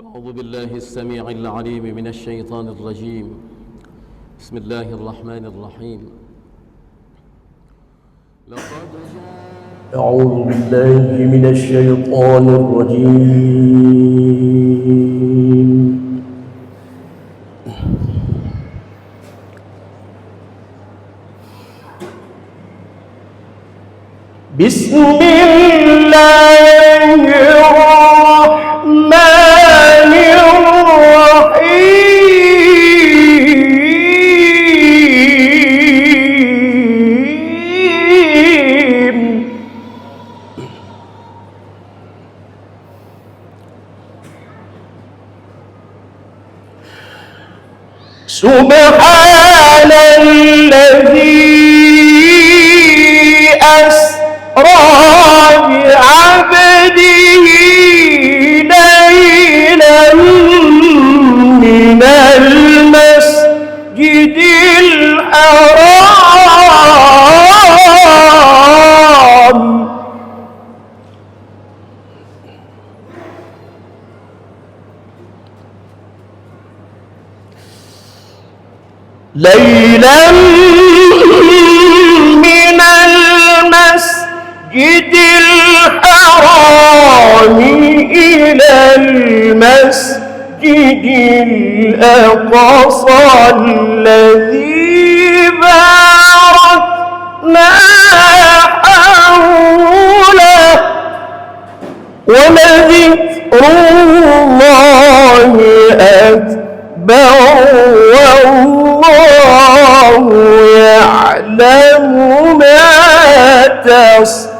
أعوذ بالله السميع العليم من الشيطان الرجيم. بسم الله الرحمن الرحيم. أعوذ بالله من الشيطان الرجيم. بسم الله الرحمن الرحيم. سبحان الذي أسرى بعبده ليلا من المسجد الحرام من المسجد الحرام إلى المسجد الأقصى الذي باركنا حوله ولذكر الله أكبر والله يعلم ما تصنعون.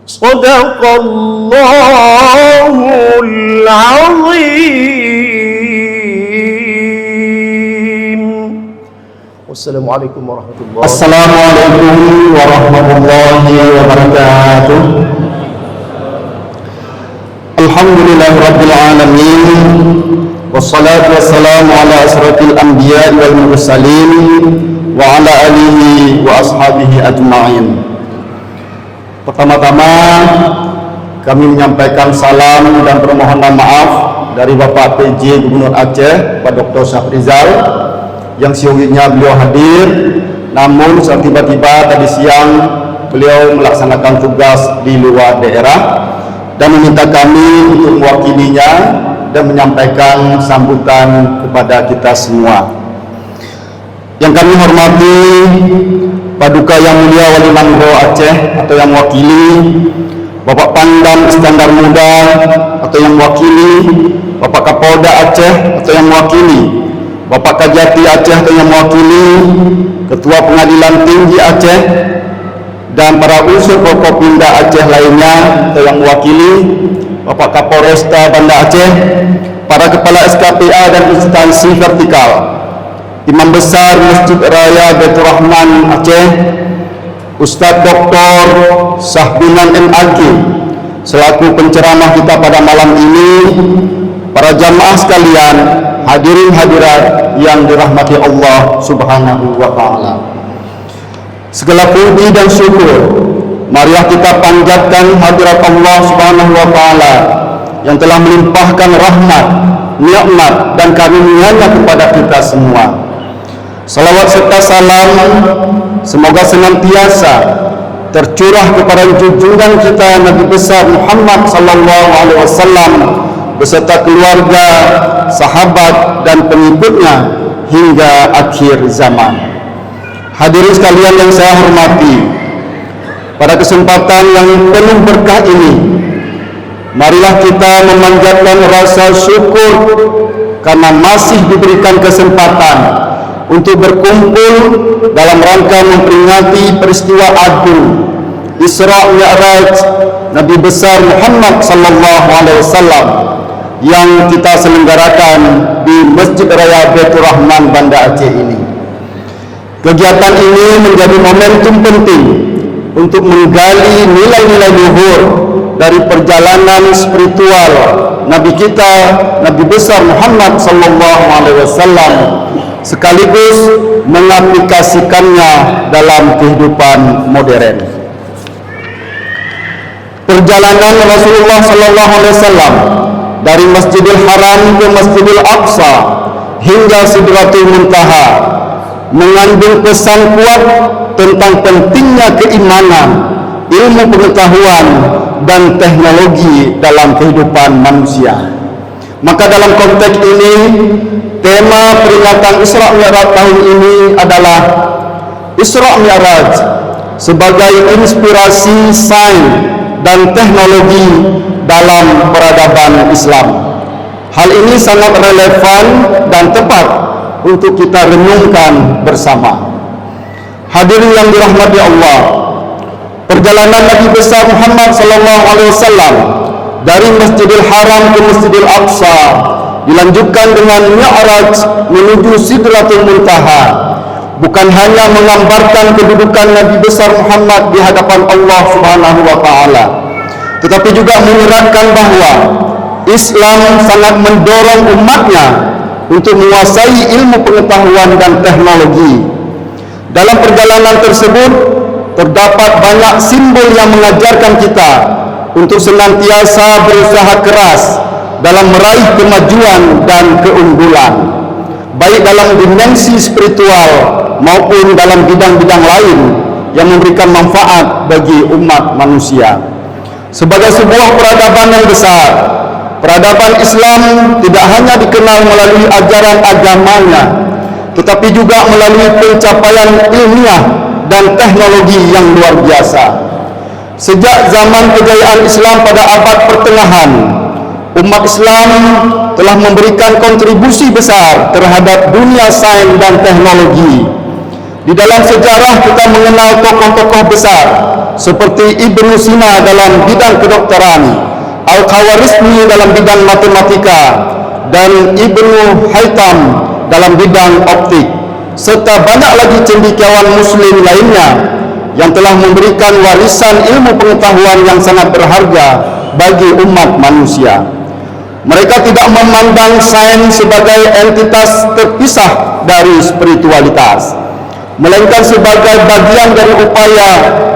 صدق الله العظيم. والسلام عليكم ورحمة الله. Assalamualaikum warahmatullahi wabarakatuh. Alhamdulillahi rabbil alamin. Wassalatu wassalamu ala asrafil anbiya wal mursalin wa ala alihi wa ashabihi ajma'in. Pertama-tama kami menyampaikan salam dan permohonan maaf dari Bapak PJ Gubernur Aceh, Pak Dr. Syafrizal, yang siungnya beliau hadir, namun saat tiba-tiba tadi siang beliau melaksanakan tugas di luar daerah dan meminta kami untuk mewakilinya dan menyampaikan sambutan kepada kita semua. Yang kami hormati Paduka Yang Mulia Wali Manggro Aceh atau yang mewakili, Bapak Pangdam Iskandar Muda atau yang mewakili, Bapak Kapolda Aceh atau yang mewakili, Bapak Kajati Aceh atau yang mewakili, Ketua Pengadilan Tinggi Aceh, dan para unsur Forkopimda Aceh lainnya atau yang mewakili, Bapak Kapolresta Banda Aceh, para kepala SKPA dan instansi vertikal, Imam Besar Masjid Raya Baitur Rahman Aceh, Ustadz Dr. Sahbinan MAG selaku penceramah kita pada malam ini, para jamaah sekalian, hadirin hadirat yang dirahmati Allah Subhanahu wa taala. Segala puji dan syukur marilah kita panjatkan hadirat Allah Subhanahu wa taala yang telah melimpahkan rahmat, nikmat dan karunia-Nya kepada kita semua. Salawat serta salam semoga senantiasa tercurah kepada junjungan kita Nabi besar Muhammad sallallahu alaihi wasallam beserta keluarga, sahabat dan pengikutnya hingga akhir zaman. Hadirin sekalian yang saya hormati, pada kesempatan yang penuh berkah ini, marilah kita memanjatkan rasa syukur karena masih diberikan kesempatan untuk berkumpul dalam rangka memperingati peristiwa agung Isra Mi'raj Nabi besar Muhammad sallallahu alaihi wasallam yang kita selenggarakan di Masjid Raya Baitur Rahman Banda Aceh ini. Kegiatan ini menjadi momentum penting untuk menggali nilai-nilai luhur dari perjalanan spiritual Nabi kita, Nabi besar Muhammad sallallahu alaihi wasallam, sekaligus mengaplikasikannya dalam kehidupan modern. perjalanan Rasulullah sallallahu alaihi wasallam dari Masjidil Haram ke Masjidil Aqsa hingga Sidratul Muntaha mengandung pesan kuat tentang pentingnya keimanan, ilmu pengetahuan dan teknologi dalam kehidupan manusia. Maka dalam konteks ini, tema peringatan Isra Mi'raj tahun ini adalah Isra Mi'raj sebagai inspirasi sains dan teknologi dalam peradaban Islam. Hal ini sangat relevan dan tepat untuk kita renungkan bersama. Hadirin yang dirahmati Allah, perjalanan Nabi besar Muhammad sallallahu alaihi wasallam dari Masjidil Haram ke Masjidil Aqsa dilanjutkan dengan Mi'raj menuju Sidratul Muntaha, bukan hanya menggambarkan kedudukan Nabi besar Muhammad di hadapan Allah Subhanahu wa taala, tetapi juga menyeratkan bahwa Islam sangat mendorong umatnya untuk menguasai ilmu pengetahuan dan teknologi. Dalam perjalanan tersebut terdapat banyak simbol yang mengajarkan kita untuk senantiasa berusaha keras dalam meraih kemajuan dan keunggulan, baik dalam dimensi spiritual maupun dalam bidang-bidang lain yang memberikan manfaat bagi umat manusia. Sebagai sebuah peradaban yang besar, peradaban Islam tidak hanya dikenal melalui ajaran agamanya, tetapi juga melalui pencapaian ilmiah dan teknologi yang luar biasa. Sejak zaman kejayaan Islam pada abad pertengahan, umat Islam telah memberikan kontribusi besar terhadap dunia sains dan teknologi. Di dalam sejarah kita mengenal tokoh-tokoh besar seperti Ibnu Sina dalam bidang kedokteran, Al-Khawarizmi dalam bidang matematika, dan Ibnu Haytham dalam bidang optik, serta banyak lagi cendekiawan muslim lainnya yang telah memberikan warisan ilmu pengetahuan yang sangat berharga bagi umat manusia. Mereka tidak memandang sains sebagai entitas terpisah dari spiritualitas, melainkan sebagai bagian dari upaya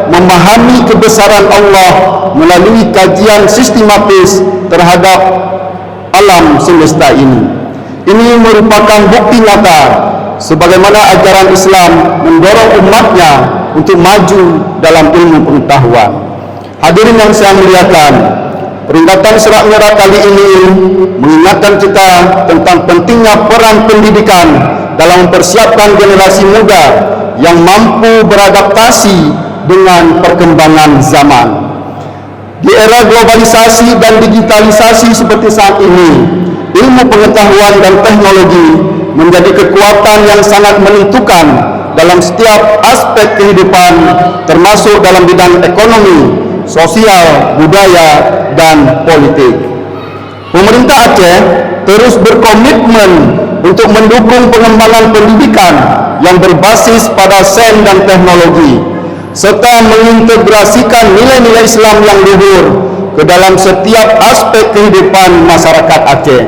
memahami kebesaran Allah melalui kajian sistematis terhadap alam semesta ini. Ini merupakan bukti nyata sebagaimana ajaran Islam mendorong umatnya untuk maju dalam ilmu pengetahuan. Hadirin yang saya muliakan, peringatan Isra Mi'raj kali ini mengingatkan kita tentang pentingnya peran pendidikan dalam mempersiapkan generasi muda yang mampu beradaptasi dengan perkembangan zaman. Di era globalisasi dan digitalisasi seperti saat ini, ilmu pengetahuan dan teknologi menjadi kekuatan yang sangat menentukan dalam setiap aspek kehidupan, termasuk dalam bidang ekonomi, sosial, budaya, dan politik. Pemerintah Aceh terus berkomitmen untuk mendukung pengembangan pendidikan yang berbasis pada sains dan teknologi, serta mengintegrasikan nilai-nilai Islam yang luhur ke dalam setiap aspek kehidupan masyarakat Aceh.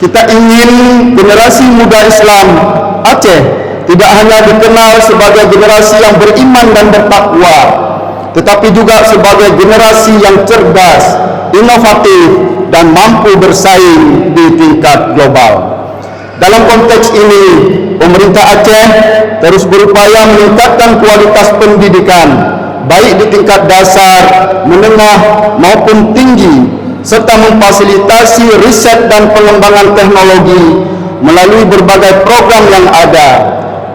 Kita ingin generasi muda Islam Aceh tidak hanya dikenal sebagai generasi yang beriman dan bertakwa, tetapi juga sebagai generasi yang cerdas, inovatif, dan mampu bersaing di tingkat global. Dalam konteks ini, pemerintah Aceh terus berupaya meningkatkan kualitas pendidikan, baik di tingkat dasar, menengah, maupun tinggi, serta memfasilitasi riset dan pengembangan teknologi melalui berbagai program yang ada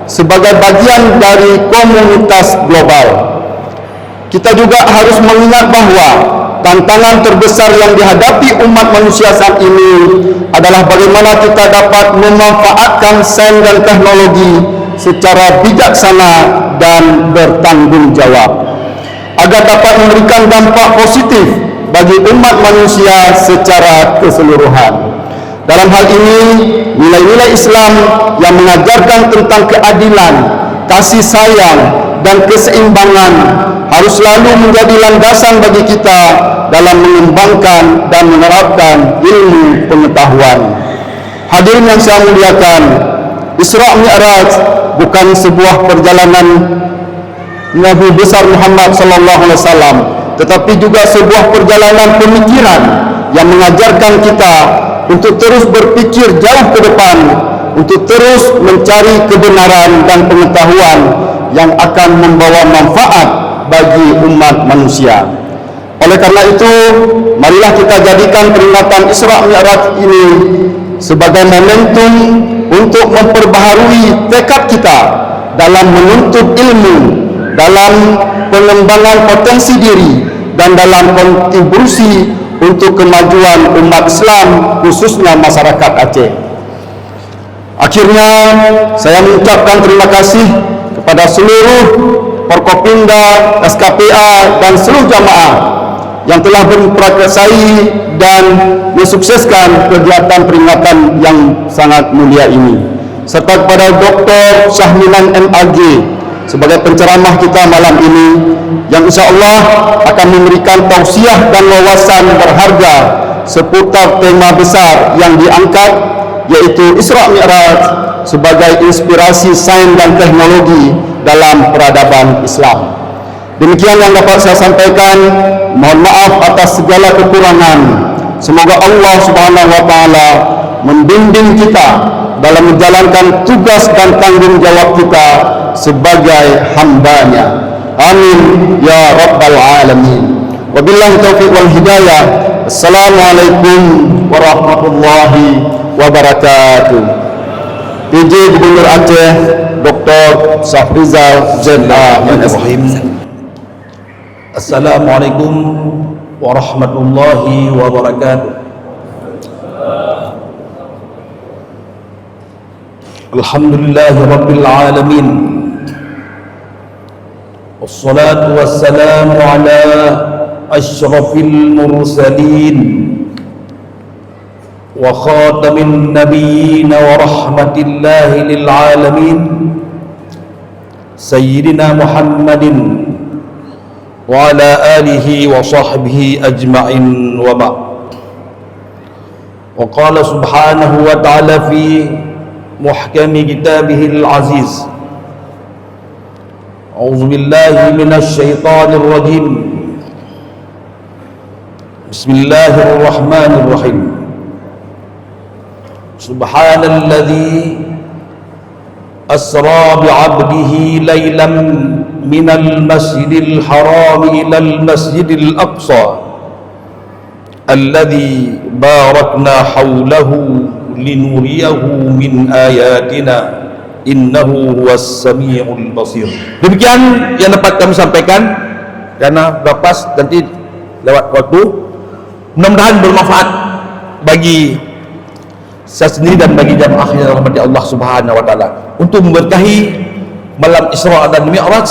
sebagai bagian dari komunitas global. Kita juga harus mengingat bahwa tantangan terbesar yang dihadapi umat manusia saat ini adalah bagaimana kita dapat memanfaatkan sains dan teknologi secara bijaksana dan bertanggung jawab agar dapat memberikan dampak positif bagi umat manusia secara keseluruhan. Dalam hal ini, nilai-nilai Islam yang mengajarkan tentang keadilan, kasih sayang, dan keseimbangan harus selalu menjadi landasan bagi kita dalam mengembangkan dan menerapkan ilmu pengetahuan. Hadirin yang saya muliakan, Isra Mi'raj bukan sebuah perjalanan Nabi besar Muhammad sallallahu alaihi wasallam, tetapi juga sebuah perjalanan pemikiran yang mengajarkan kita untuk terus berpikir jauh ke depan, untuk terus mencari kebenaran dan pengetahuan yang akan membawa manfaat bagi umat manusia. Oleh karena itu, marilah kita jadikan peringatan Isra Mi'raj ini sebagai momentum untuk memperbaharui tekad kita dalam menuntut ilmu, dalam pengembangan potensi diri, dan dalam kontribusi untuk kemajuan umat Islam, khususnya masyarakat Aceh. Akhirnya, saya mengucapkan terima kasih kepada seluruh Forkopimda, SKPA, dan seluruh jamaah yang telah memprakarsai dan mensukseskan kegiatan peringatan yang sangat mulia ini, serta kepada Dr. Syahminan MAG sebagai penceramah kita malam ini, yang insya Allah akan memberikan tausiah dan wawasan berharga seputar tema besar yang diangkat, yaitu Isra Mi'raj sebagai inspirasi sains dan teknologi dalam peradaban Islam. Demikian yang dapat saya sampaikan. Mohon maaf atas segala kekurangan. Semoga Allah Subhanahu wa taala membimbing kita dalam menjalankan tugas dan tanggung jawab kita sebagai hamba-Nya. Amin ya rabbal alamin. Wabillahi taufiq wal hidayah. Assalamualaikum warahmatullahi wabarakatuh. PJ Gubernur Aceh Dr. Syafrizal ZA MSI. Assalamualaikum warahmatullahi wabarakatuh. Alhamdulillahi rabbil alamin. Wassalatu wassalamu ala asyrafil mursalin wa khatamin nabiyyin wa rahmatillahi lil alamin, Sayyidina Muhammadin wa ala alihi wa sahbihi ajma'in wa ba'd. Wa qala subhanahu wa ta'ala fi muhkami kitabihil aziz, a'udzu billahi minasy syaithanir rajim, bismillahirrahmanirrahim, subhanalladzi asra bi'abdihi laylan minal masjidil haram ilal masjidil aqsa alladzi barakna hawlahu linuriyahu min ayatina innahu huwas samiul basir. Demikian yang dapat kami sampaikan, karena bapas nanti lewat waktu. Mudah-mudahan bermanfaat bagi saya sendiri dan bagi jamaah yang dirahmati Allah Subhanahu wa taala, untuk memberkahi malam Isra dan Mi'raj.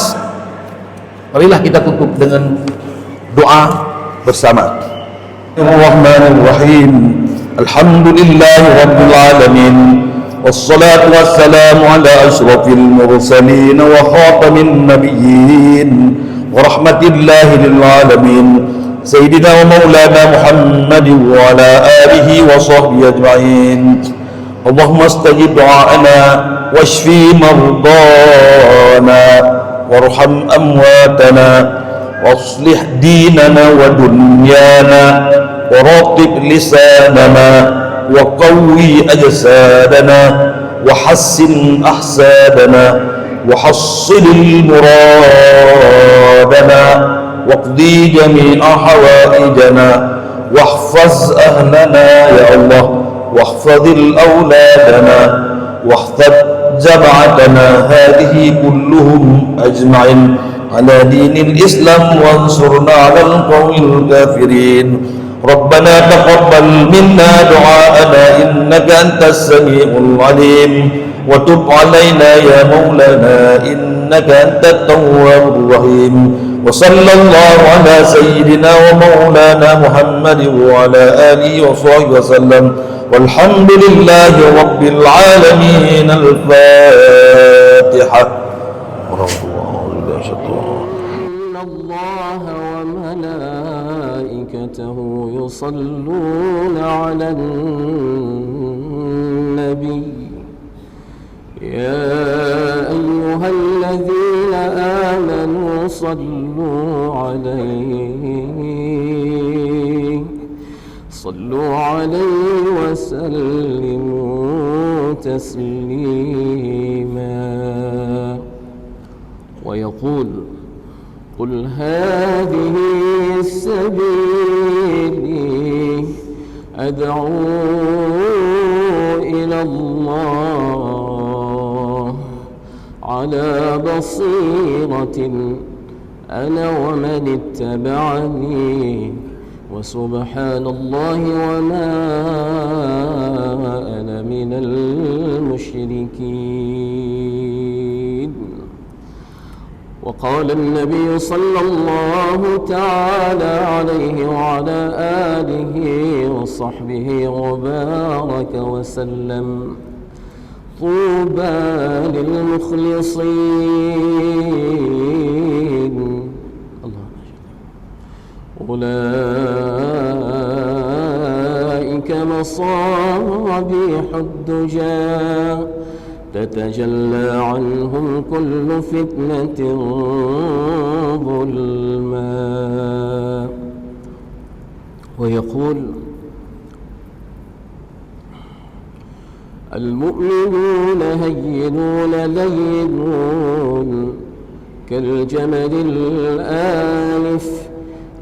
Marilah kita tutup dengan doa bersama. Bismillahirrahmanirrahim. Alhamdulillahi rabbil alamin. Wassalatu wassalamu ala asyrafil mursalin wa khatamin nabiyyin wa rahmatillahi lil alamin, Sayyidina wa maulana Muhammad wa ala alihi wa sahbihi ajma'in. Allahumma astajib du'ana washfi mardana warham amwatana waslih dinana wa dunyana waratib lisanana wa qawwi ajsadana wa hassin ahsadana wa hassilil muradana waqdi jami'a hawaijana wahfaz ahlana ya Allah wahfazil awladana wahfaz جمعتنا هذه كلهم أجمعين على دين الإسلام وانصرنا على القوم الكافرين. ربنا تقبل منا دعاءنا إنك أنت السميع العليم وتب علينا يا مولانا إنك أنت التواب الرحيم. وصلى الله على سيدنا ومولانا محمد وعلى آله وصحبه وسلم والحمد لله رب العالمين. الفاتحة. إن الله وملائكته يصلون على النبي يا أيها الذين آمنوا صلوا عليه صلوا عليه وسلموا تسليما. ويقول قل هذه سبيلي أدعو إلى الله على بصيرة أنا ومن اتبعني وسبحان الله وما أنا من المشركين. وقال النبي صلى الله تعالى عليه وعلى آله وصحبه وبارك وسلم طوبى للمخلصين أولئك مصابيح الدجى تتجلى عنهم كل فتنة ظلما. ويقول المؤمنون هينون لينون كالجمل الآنف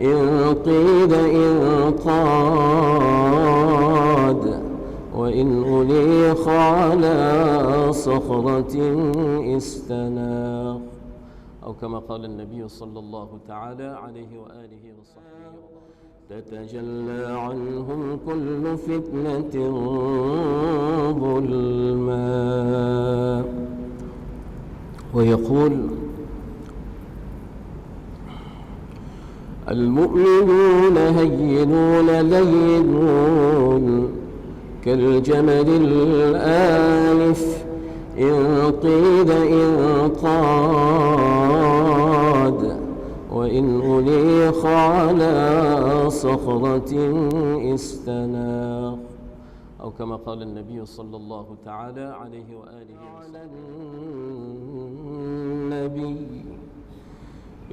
إن قيد إن قاد وإن أليق على صخرة استناق، أو كما قال النبي صلى الله تعالى عليه وآله وصحبه تتجلى عنهم كل فتنة ظلما. ويقول المؤمنون هينون لينون كالجمل الآنف إن قيد إن قاد وإن أليق على صخرة استناق، أو كما قال النبي صلى الله تعالى عليه وآله وسلم.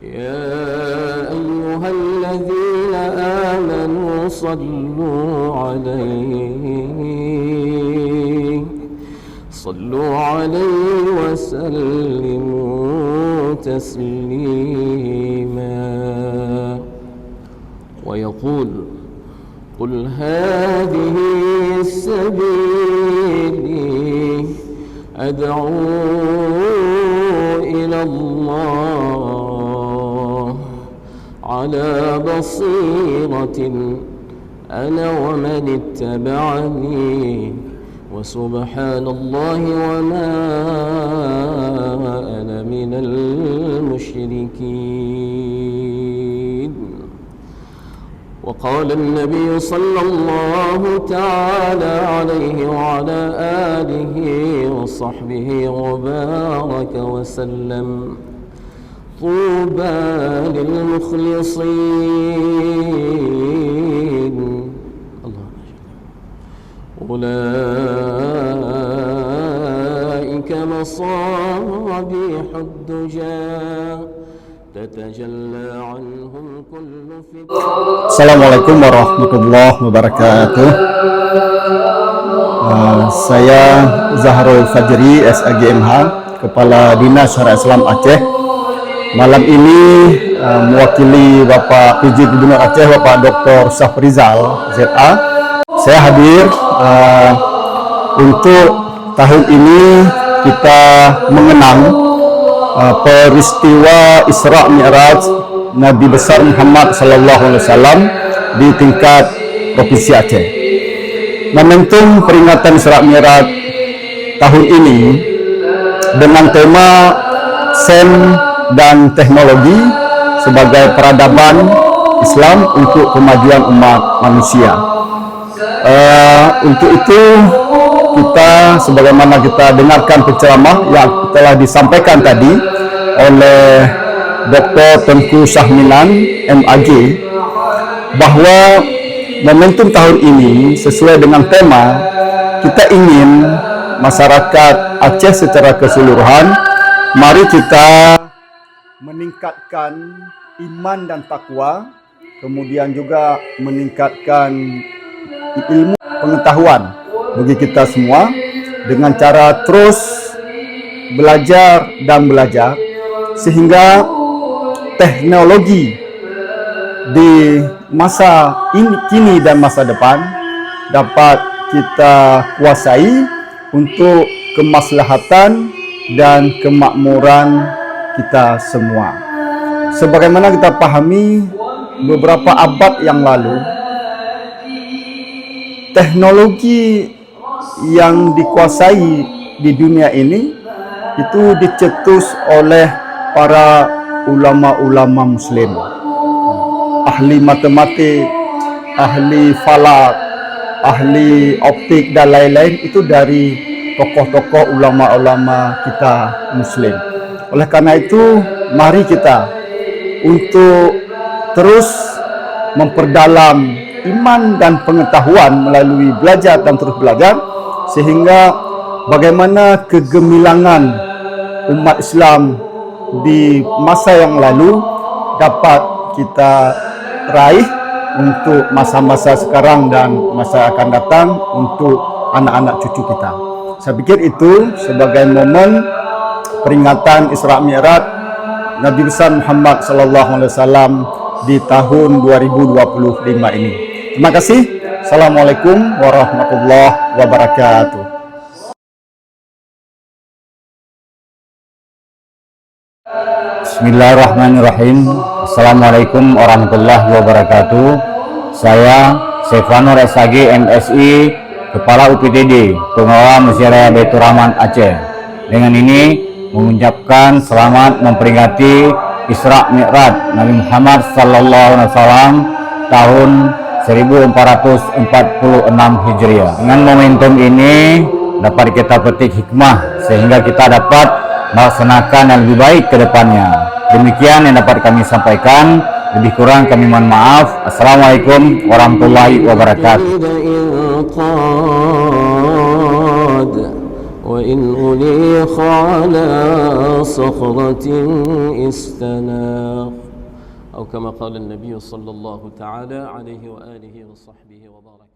يا أيها الذين آمنوا صلوا عليه وسلموا تسليما. ويقول قل هذه سبيلي أدعو إلى الله على بصيرة أنا ومن اتبعني وسبحان الله وما أنا من المشركين. وقال النبي صلى الله تعالى عليه وعلى آله وصحبه وبارك وسلم طوبى للمخلصين أولئك مصابيح الدجى تتجلى عنهم كل فتنة. Assalamualaikum warahmatullahi wabarakatuh. Saya Zahrul Fajri SAGMH, Kepala Dinas Syariat Islam Aceh. Malam ini mewakili Bapak PJ Gubernur Aceh, Bapak Dr. Syafrizal ZA, saya hadir untuk tahun ini kita mengenang peristiwa Isra Mi'raj Nabi besar Muhammad SAW di tingkat Provinsi Aceh. Momentum peringatan Isra Mi'raj tahun ini dengan tema sains dan teknologi sebagai peradaban Islam untuk kemajuan umat manusia. Untuk itu kita, sebagaimana kita dengarkan penceramah yang telah disampaikan tadi oleh Dr. Tengku Syahmilan MAG, bahwa momentum tahun ini sesuai dengan tema, kita ingin masyarakat Aceh secara keseluruhan, mari kita meningkatkan iman dan takwa, kemudian juga meningkatkan ilmu pengetahuan bagi kita semua dengan cara terus belajar dan belajar, sehingga teknologi di masa ini kini dan masa depan dapat kita kuasai untuk kemaslahatan dan kemakmuran kita semua. Sebagaimana kita pahami, beberapa abad yang lalu teknologi yang dikuasai di dunia ini itu dicetus oleh para ulama-ulama muslim, ahli matematik, ahli falak, ahli optik dan lain-lain, itu dari tokoh-tokoh ulama-ulama kita muslim. Oleh karena itu, mari kita untuk terus memperdalam iman dan pengetahuan melalui belajar dan terus belajar, sehingga bagaimana kegemilangan umat Islam di masa yang lalu dapat kita raih untuk masa-masa sekarang dan masa akan datang untuk anak-anak cucu kita. Saya pikir itu sebagai momen peringatan Isra Mi'raj Nabi besar Muhammad sallallahu alaihi wasallam di tahun 2025 ini. Terima kasih. Assalamualaikum warahmatullahi wabarakatuh. Bismillahirrahmanirrahim. Assalamualaikum warahmatullahi wabarakatuh. Saya Stefano Resagi, MSI, Kepala UPTD, Pengelola Masjid Raya Baitur Rahman Aceh. Dengan ini mengucapkan selamat memperingati Isra Mi'raj Nabi Muhammad sallallahu alaihi wasallam tahun 1446 Hijriah. Dengan momentum ini dapat kita petik hikmah sehingga kita dapat melaksanakan yang lebih baik ke depannya. Demikian yang dapat kami sampaikan. Lebih kurang kami mohon maaf. Assalamualaikum warahmatullahi wabarakatuh. وإن أنيخ على صخرة استناخ أو كما قال النبي صلى الله تعالى عليه وآله وصحبه وبارك.